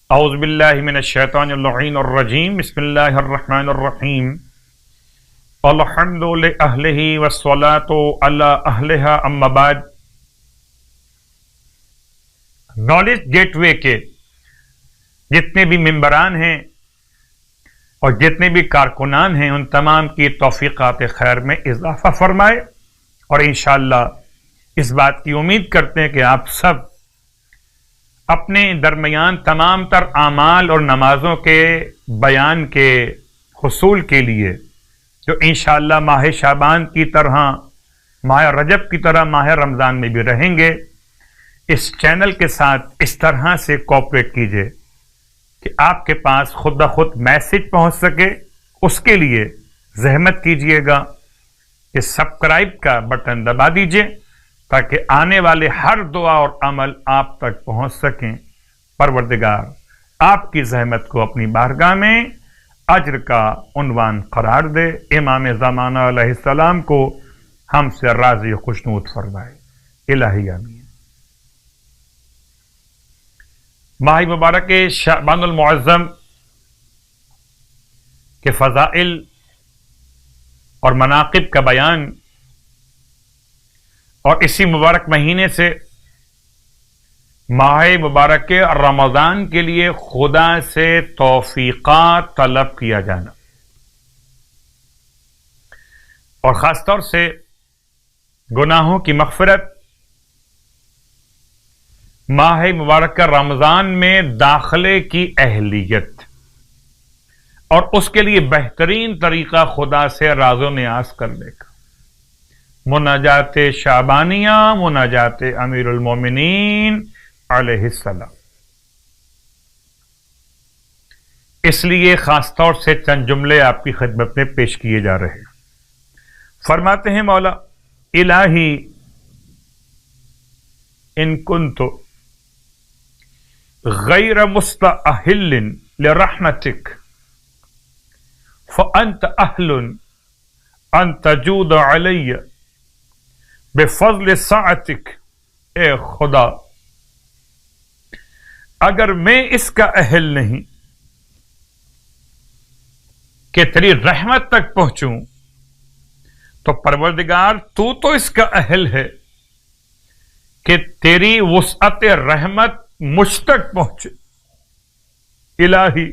اعوذ باللہ من الشیطان اللعین الرجیم بسم اللہ الرحمن الرحیم الحمد لأہلہ والصلاة علی اہلہا اما بعد۔ نالج گیٹ وے کے جتنے بھی ممبران ہیں اور جتنے بھی کارکنان ہیں ان تمام کی توفیقات خیر میں اضافہ فرمائے، اور انشاءاللہ اس بات کی امید کرتے ہیں کہ آپ سب اپنے درمیان تمام تر اعمال اور نمازوں کے بیان کے حصول کے لیے جو انشاءاللہ ماہ شعبان کی طرح، ماہ رجب کی طرح ماہ رمضان میں بھی رہیں گے، اس چینل کے ساتھ اس طرح سے کوآپریٹ کیجئے کہ آپ کے پاس خود بخود میسج پہنچ سکے۔ اس کے لیے زحمت کیجئے گا کہ سبسکرائب کا بٹن دبا دیجئے تاکہ آنے والے ہر دعا اور عمل آپ تک پہنچ سکیں۔ پروردگار آپ کی زحمت کو اپنی بارگاہ میں اجر کا عنوان قرار دے، امام زمانہ علیہ السلام کو ہم سے راضی و خوشنود فرمائے، الہی آمین۔ ماہ مبارک شعبان المعظم کے فضائل اور مناقب کا بیان، اور اسی مبارک مہینے سے ماہ مبارک رمضان کے لیے خدا سے توفیقات طلب کیا جانا، اور خاص طور سے گناہوں کی مغفرت، ماہ مبارک رمضان میں داخلے کی اہلیت، اور اس کے لیے بہترین طریقہ خدا سے راز و نیاز کرنے کا، مناجات شعبانیہ، مناجات امیر المومنین علیہ السلام۔ اس لیے خاص طور سے چند جملے آپ کی خدمت میں پیش کیے جا رہے ہیں۔ فرماتے ہیں مولا الہی ان کنت غیر مستأہل لرحمتک فانت اہل ان تجود علی بفضل سعتک۔ اے خدا، اگر میں اس کا اہل نہیں کہ تیری رحمت تک پہنچوں تو پروردگار تو اس کا اہل ہے کہ تیری وسعت رحمت مجھ تک پہنچے۔ الہی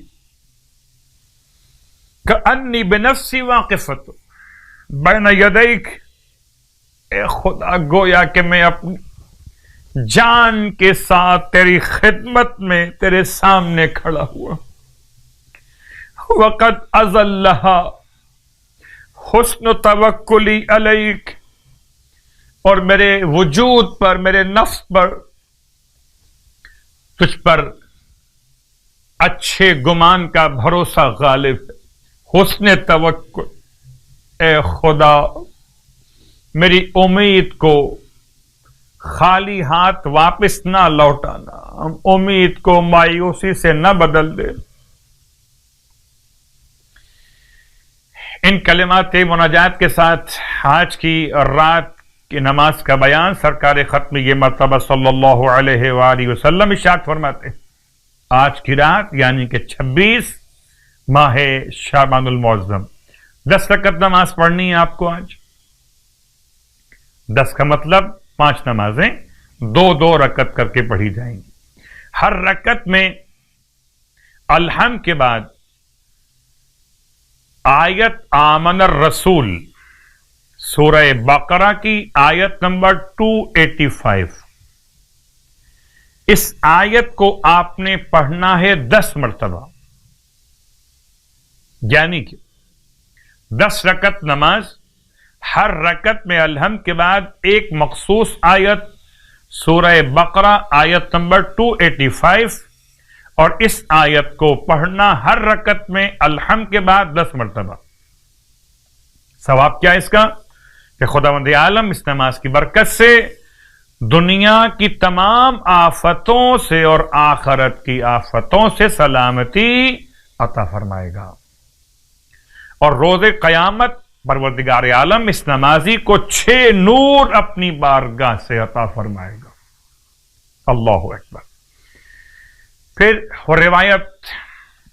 کأنی بنفسی واقفت بین یدیک۔ اے خدا، گویا کہ میں اپنی جان کے ساتھ تیری خدمت میں تیرے سامنے کھڑا ہوا۔ وقد اذلھا حسن توکلی علیک، اور میرے وجود پر، میرے نفس پر، تجھ پر اچھے گمان کا بھروسہ غالب ہے، حسن توکل۔ اے خدا، میری امید کو خالی ہاتھ واپس نہ لوٹانا، امید کو مایوسی سے نہ بدل دے۔ ان کلمات مناجات کے ساتھ آج کی رات کی نماز کا بیان سرکار ختم یہ مرتبہ صلی اللہ علیہ وآلہ وسلم ارشاد فرماتے ہیں۔ آج کی رات یعنی کہ 26 ماہ شعبان المعظم 10 رکعت نماز پڑھنی ہے آپ کو۔ آج 10 کا مطلب 5 نمازیں 2 رکعت کر کے پڑھی جائیں گی۔ ہر رکعت میں الحمد کے بعد آیت آمن الرسول سورہ بقرہ کی آیت نمبر 285، اس آیت کو آپ نے پڑھنا ہے 10 مرتبہ، یعنی کہ 10 رکعت نماز، ہر رکعت میں الحمد کے بعد ایک مخصوص آیت سورہ بقرہ آیت نمبر 285، اور اس آیت کو پڑھنا ہر رکعت میں الحمد کے بعد 10 مرتبہ۔ ثواب کیا اس کا کہ خداوند عالم اس نماز کی برکت سے دنیا کی تمام آفتوں سے اور آخرت کی آفتوں سے سلامتی عطا فرمائے گا، اور روز قیامت پروردگار عالم اس نمازی کو 6 نور اپنی بارگاہ سے عطا فرمائے گا۔ اللہ اکبر۔ پھر روایت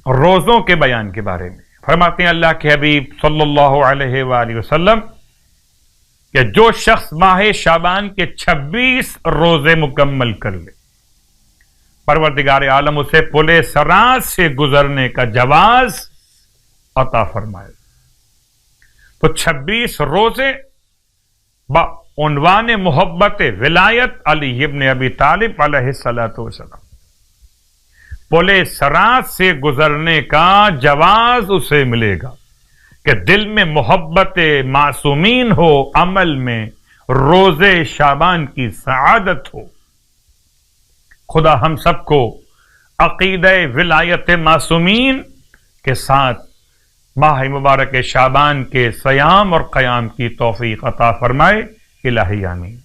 روزوں کے بیان کے بارے میں فرماتے ہیں اللہ کے حبیب صلی اللہ علیہ وآلہ وسلم کہ جو شخص ماہ شعبان کے 26 روزے مکمل کر لے پروردگار عالم اسے پلے صراط سے گزرنے کا جواز عطا فرمائے. تو 26 روزے بعنوان محبت ولایت علی ابن ابی طالب علیہ السلام پلے صراط سے گزرنے کا جواز اسے ملے گا کہ دل میں محبت معصومین ہو، عمل میں روزے شعبان کی سعادت ہو. خدا ہم سب کو عقیدہ ولایت معصومین کے ساتھ ماہ مبارک شعبان کے صیام اور قیام کی توفیق عطا فرمائے. الہی آمین.